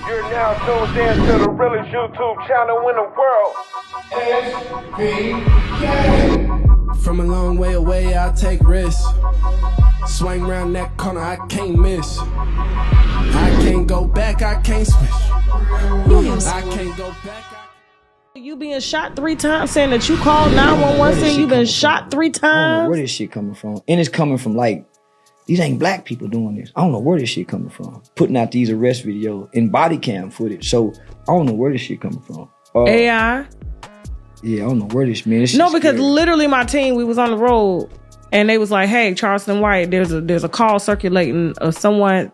You're now tuned in to the realest YouTube channel in the world. From a long way away, I take risks. Swing round that corner, I can't miss. I can't go back, I can't switch. I can't go back. You being shot 3 times, saying that you called 911, saying you been shot 3 times. I don't know where this shit coming from. And it's coming from like, these ain't black people doing this. I don't know where this shit coming from. Putting out these arrest videos and body cam footage. So I don't know where this shit coming from. AI? Yeah, I don't know where this, man. This No, because scary. literally my team, we was on the road and they was like, hey, Charleston White, there's a call circulating of someone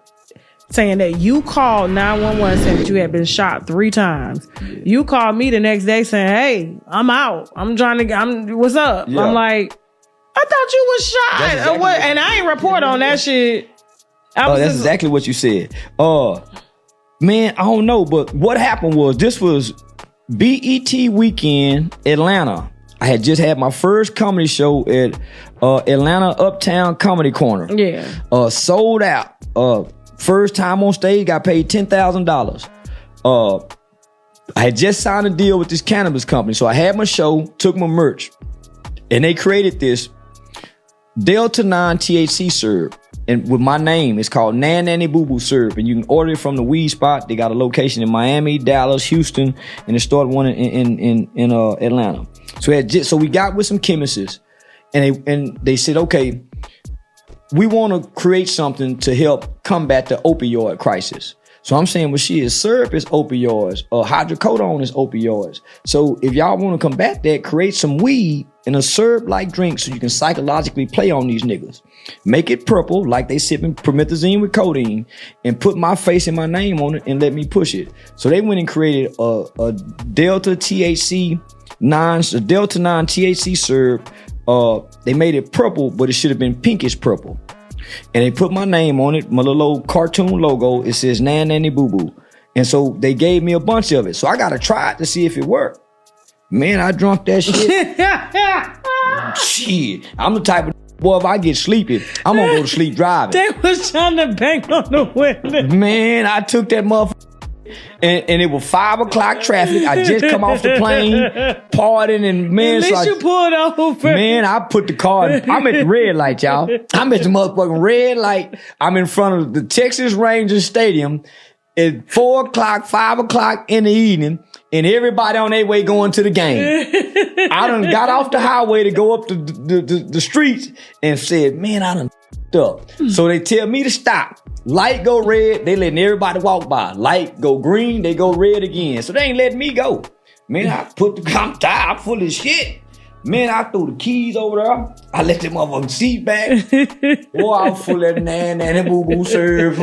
saying that you called 911 saying that you had been shot 3 times. Yeah. You called me the next day saying, hey, I'm out. What's up? Yeah. I'm like, I thought you was shot. Exactly what? And I ain't report on that shit. That's exactly what you said. Man, I don't know, but what happened was this was BET weekend, Atlanta. I had just had my first comedy show at Atlanta Uptown Comedy Corner. Yeah. Sold out. First time on stage, got paid $10,000. I had just signed a deal with this cannabis company, so I had my show, took my merch, and they created this Delta 9 THC syrup. And with my name, it's called Nan Nanny Boo Boo syrup. And you can order it from the weed spot. They got a location in Miami, Dallas, Houston, and they started one in Atlanta. So we got with some chemists, and they said, okay, we want to create something to help combat the opioid crisis. So I'm saying, well, syrup is opioids, hydrocodone is opioids. So if y'all want to combat that, create some weed in a syrup-like drink so you can psychologically play on these niggas. Make it purple, like they sipping promethazine with codeine, and put my face and my name on it and let me push it. So they went and created a Delta 9 THC syrup. They made it purple, but it should have been pinkish purple. And they put my name on it, my little old cartoon logo. It says Nan Nanny Boo Boo. And so they gave me a bunch of it. So I got to try it to see if it worked. Man, I drunk that shit. Shit. I'm the type of boy, if I get sleepy, I'm going to go to sleep driving. They was trying to bang on the window. Man, I took that motherfucker. And it was 5 o'clock traffic. I just come off the plane, partying, and man, at least you pulled over. Man, I put the car. I'm at the red light, y'all. I'm at the motherfucking red light. I'm in front of the Texas Rangers Stadium at 4 o'clock, 5 o'clock in the evening, and everybody on their way going to the game. I done got off the highway to go up the streets and said, man, I done up. So they tell me to stop. Light go red, they letting everybody walk by. Light go green, they go red again. So they ain't letting me go. Man, I'm tired, I'm full of shit. Man, I threw the keys over there. I let them motherfucking seat back. Boy, I'm full of Nan Nanny Boo Boo syrup.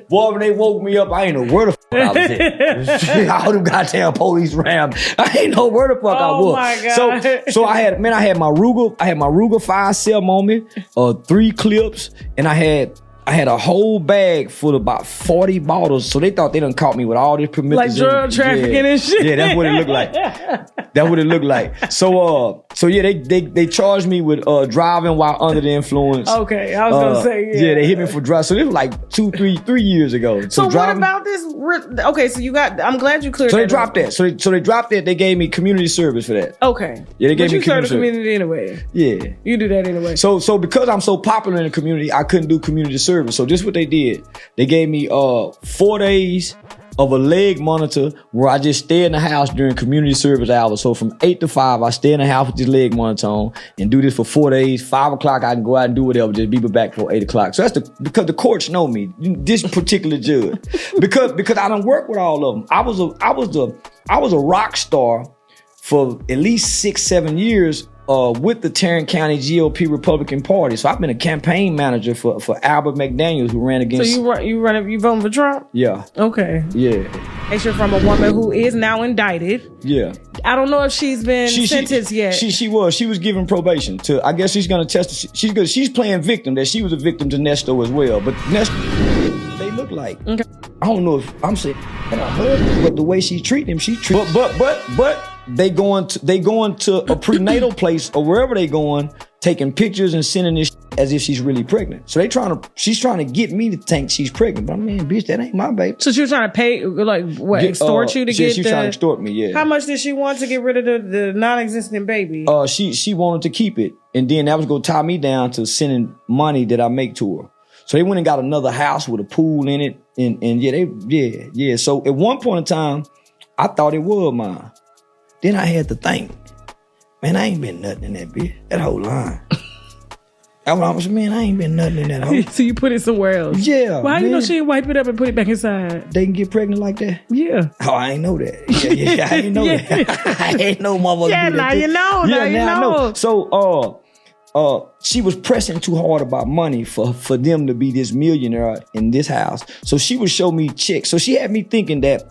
Boy, when they woke me up, I ain't know where the fuck I was at. All them goddamn police around. I ain't know where the fuck I was. Oh my God. So I had my Ruger 5.7 on me, 3 clips, and I had a whole bag full of about 40 bottles. So they thought they done caught me with all this promethazine. Like drug trafficking and shit. Yeah, that's what it looked like. That's what it looked like. So yeah, they charged me with driving while under the influence. Okay, I was gonna say, yeah, they hit me for driving. So this was like 3 years ago. So what about this? Okay, so I'm glad you cleared. So they dropped that. So they dropped that. They gave me community service for that. Okay. Yeah, they gave me community service. Community anyway. Yeah, you do that anyway. So because I'm so popular in the community, I couldn't do community service. So this is what they did. They gave me 4 days of a leg monitor where I just stay in the house during community service hours. So from 8 to 5, I stay in the house with this leg monitor on and do this for 4 days. 5 o'clock, I can go out and do whatever, just be back for 8 o'clock. So that's because the courts know me, this particular judge. because I done work with all of them. I was a rock star for at least 6-7 years with the Tarrant County GOP Republican Party. So I've been a campaign manager for Albert McDaniels, who ran against. So you voting for Trump? Yeah. Okay. Yeah. And you're from a woman who is now indicted. Yeah. I don't know if she's been sentenced yet. She was given probation to. I guess she's gonna test. She's playing victim. That she was a victim to Nesto as well. But Nesto, they look like. Okay. I don't know if I'm saying I heard, but the way she treat him, she treat. But they going to a prenatal place or wherever they going, taking pictures and sending this as if she's really pregnant. So she's trying to get me to think she's pregnant. But I mean, bitch, that ain't my baby. So she was trying to pay, like, what, extort you to get she's trying to extort me, yeah. How much did she want to get rid of the non-existent baby? She wanted to keep it. And then that was going to tie me down to sending money that I make to her. So they went and got another house with a pool in it. And yeah. So at one point in time, I thought it was mine. Then I had to think, man, I ain't been nothing in that bitch. That whole line. I was, man, I ain't been nothing in that whole. So you put it somewhere else? Yeah. Well, how you know she didn't wipe it up and put it back inside? They can get pregnant like that? Yeah. Oh, I ain't know that. Yeah, I ain't know that. I ain't know motherfucker. Yeah, do that. now you know. Yeah, now you know. So, she was pressing too hard about money for them to be this millionaire in this house. So she would show me checks. So she had me thinking that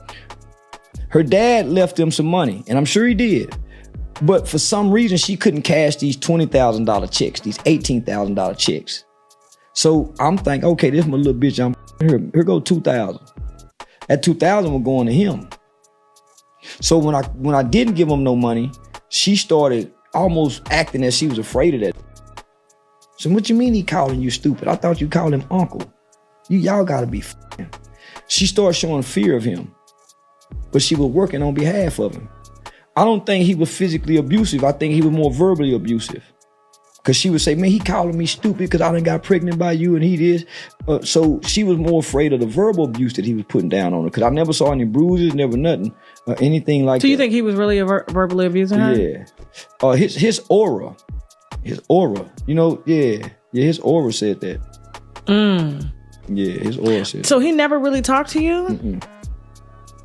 her dad left them some money, and I'm sure he did. But for some reason, she couldn't cash these $20,000 checks, these $18,000 checks. So I'm thinking, okay, this is my little bitch. Here go $2,000. That $2,000 was going to him. So when I didn't give him no money, she started almost acting as she was afraid of that. So what you mean he calling you stupid? I thought you called him uncle. Y'all gotta be f***ing. She started showing fear of him, but she was working on behalf of him. I don't think he was physically abusive. I think he was more verbally abusive. Because she would say, man, he calling me stupid because I done got pregnant by you and he did. So she was more afraid of the verbal abuse that he was putting down on her. Because I never saw any bruises, never nothing, anything like that. So you think he was really verbally abusing her? Yeah. His aura, you know, his aura said that. Yeah, his aura said So he never really talked to you? Mm-mm.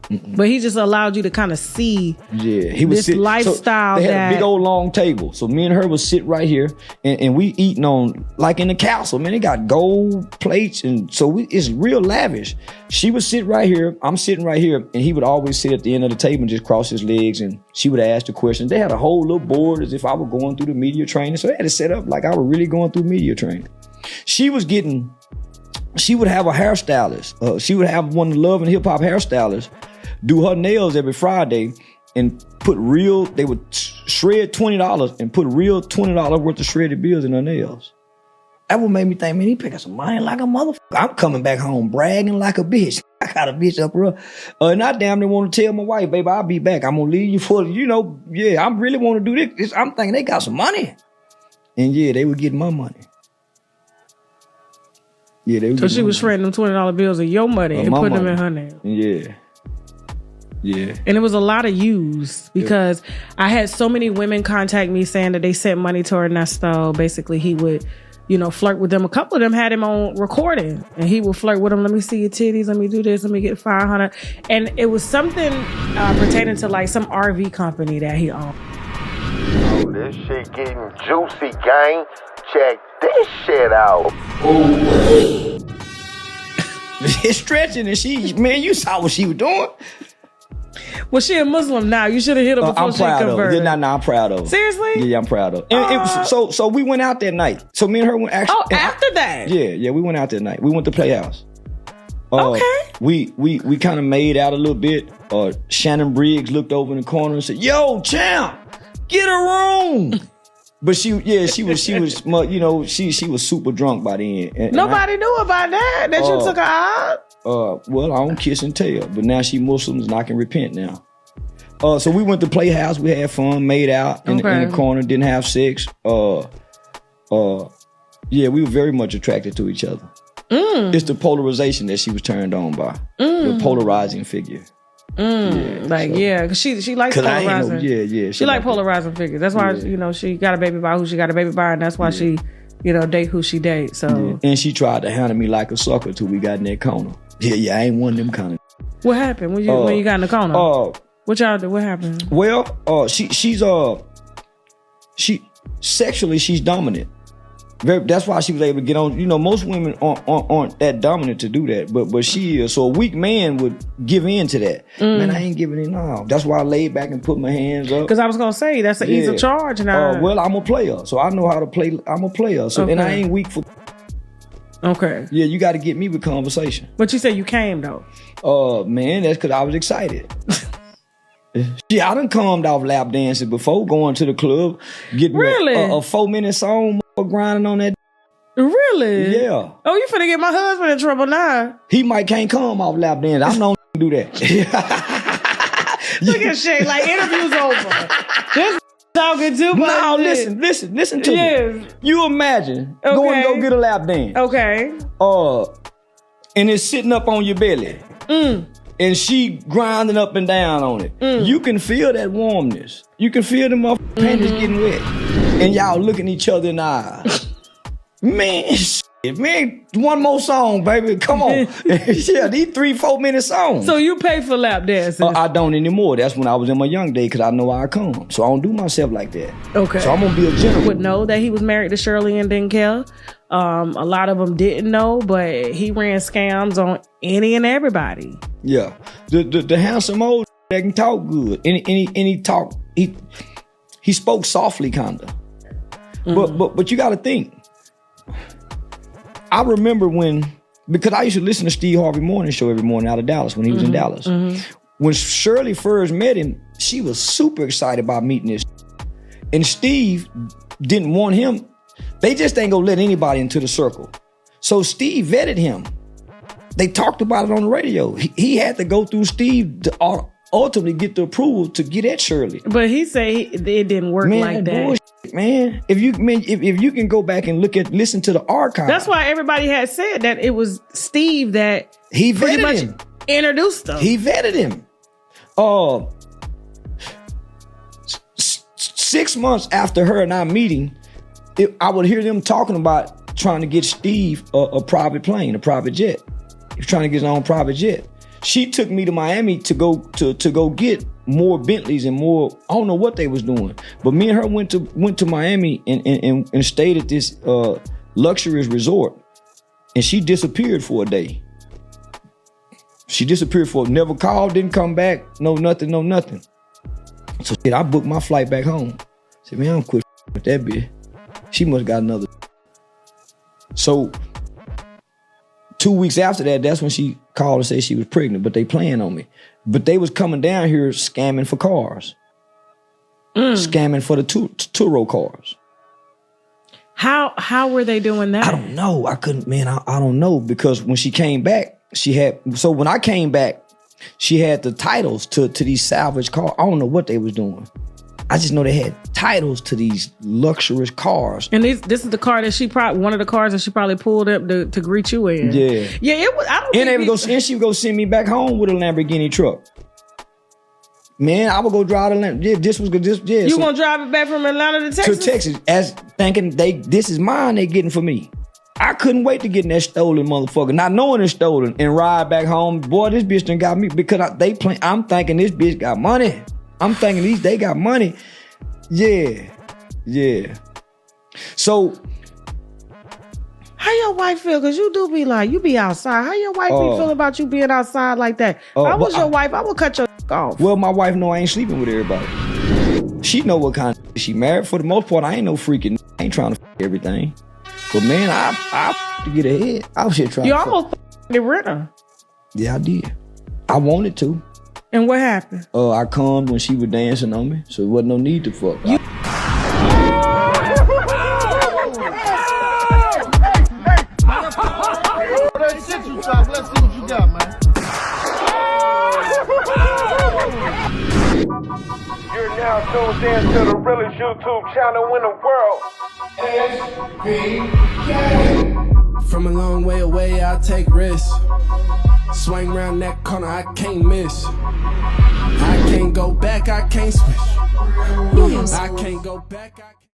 But he just allowed you to kind of see he was this lifestyle. So they had a big old long table. So me and her would sit right here and we eating on, like in the castle, man, they got gold plates. And so it's real lavish. She would sit right here. I'm sitting right here. And he would always sit at the end of the table and just cross his legs. And she would ask the questions. They had a whole little board as if I were going through the media training. So they had to set up like I was really going through media training. She would have a hairstylist. She would have one of the Love and Hip Hop hairstylists do her nails every Friday and they would shred $20 and put real $20 worth of shredded bills in her nails. That would make me think, man, he picking some money like a motherfucker. I'm coming back home bragging like a bitch. I got a bitch up here. And I damn near want to tell my wife, baby, I'll be back. I'm going to leave you for, I really want to do this. I'm thinking they got some money. And they would get my money. Yeah, they would. So she was shredding them $20 bills of your money and putting them in her nails. Yeah. And it was a lot of use because I had so many women contact me saying that they sent money to Ernesto. Basically, he would, flirt with them. A couple of them had him on recording and he would flirt with them. Let me see your titties. Let me do this. Let me get 500. And it was something pertaining to like some RV company that he owned. Oh, this shit getting juicy, gang. Check this shit out. It's stretching and man, you saw what she was doing. Well, she a Muslim now. You should have hit her before she converted. I'm proud of her. Seriously? Yeah, I'm proud of her. And so we went out that night. So me and her went actually. Oh, after that? Yeah, we went out that night. We went to Playhouse. Okay. We kind of made out a little bit. Shannon Briggs looked over in the corner and said, "Yo, champ, get a room." But she was super drunk by the end. Nobody knew about that you took her out. Well, I don't kiss and tell, but now she Muslims and I can repent now. So we went to Playhouse. We had fun, made out in the corner, didn't have sex. We were very much attracted to each other. It's the polarization that she was turned on by. The polarizing figure. Cause she likes polarizing. She like polarizing figures. That's why she got a baby by who she got a baby by, and that's why she date who she dates. So and she tried to handle me like a sucker till we got in that corner. I ain't one of them kind of. What happened when you got in the corner? What y'all do? What happened? Well, she's sexually she's dominant. That's why she was able to get on. Most women aren't that dominant to do that, but she is. So a weak man would give in to that. Man, I ain't giving in now. That's why I laid back and put my hands up. Because I was gonna say that's an easy charge now. Well, I'm a player, so I know how to play. I'm a player, so and I ain't weak for. Okay. Yeah, you got to get me with conversation. But you said you came though. Man, that's because I was excited. I done calmed off lap dancing before, going to the club, getting really? a 4-minute song, grinding on that. Really? Yeah. Oh, you finna get my husband in trouble now. He might can't come off lap dance. I'm not do that. Look at Shay, like interview's over. This talking too much. No, listen to me. You imagine going to go get a lap dance. Okay. And it's sitting up on your belly. And she grinding up and down on it. You can feel that warmness. You can feel them panties getting wet. And y'all looking each other in the eyes. Man, one more song, baby. Come on. Yeah, these 3-4 minute songs. So you pay for lap dances? I don't anymore. That's when I was in my young day because I know I come. So I don't do myself like that. Okay. So I'm going to be a gentleman. Would know that he was married to Shirley and didn't care. A lot of them didn't know, but he ran scams on any and everybody. Yeah. The handsome old that can talk good. And he talk, he spoke softly kind of. But you got to think. I remember because I used to listen to Steve Harvey Morning Show every morning out of Dallas when he was in Dallas. When Shirley first met him, she was super excited about meeting this. And Steve didn't want him. They just ain't gonna let anybody into the circle. So Steve vetted him. They talked about it on the radio. He had to go through Steve to ultimately get the approval to get at Shirley. But he said it didn't work like that. Bullshit. Man, if you can go back and listen to the archive. That's why everybody had said that it was Steve that he pretty vetted much him. Introduced them. He vetted him. 6 months after her and I meeting, I would hear them talking about trying to get Steve a private plane, a private jet. He was trying to get his own private jet. She took me to Miami to go get more Bentleys and more. I don't know what they was doing, but me and her went to Miami and stayed at this luxurious resort, and she disappeared for a day. She disappeared never called, didn't come back, no nothing. So I booked my flight back home. Said, man, I'm quit with that bitch. She must got another. So 2 weeks after that, that's when she called and said she was pregnant, but they playing on me. But they was coming down here scamming for cars. Scamming for the Turo cars. How were they doing that? I don't know. I don't know, because when she came back, when I came back, she had the titles to these salvage cars. I don't know what they was doing. I just know they had titles to these luxurious cars. And this is the car that one of the cars that she probably pulled up to greet you in. Yeah. Yeah, it was. I don't And she would go send me back home with a Lamborghini truck. Man, I would go drive the Lamborghini. Yeah, this was good. You gonna drive it back from Atlanta to Texas? To Texas, as thinking this is mine. They getting for me. I couldn't wait to get in that stolen motherfucker, not knowing it's stolen, and ride back home. Boy, this bitch done got me because I'm thinking this bitch got money. I'm thinking they got money. Yeah. So, how your wife feel? Because you do be like, you be outside. How your wife feel about you being outside like that? If I was your wife, I would cut your off. Well, my wife know I ain't sleeping with everybody. She know what kind of she married. For the most part, I ain't no freaking. I ain't trying to everything. But man, I to get ahead. I was here trying. You almost the renter. Yeah, I did. I wanted to. And what happened? I cummed when she was dancing on me, so there wasn't no need to fuck. That shit you talk. Let's see what you got, man. You're now tuned in to the realest YouTube channel in the world. From a long way away, I take risks. Swing round that corner, I can't miss. I can't go back, I can't switch. I can't go back, I can't.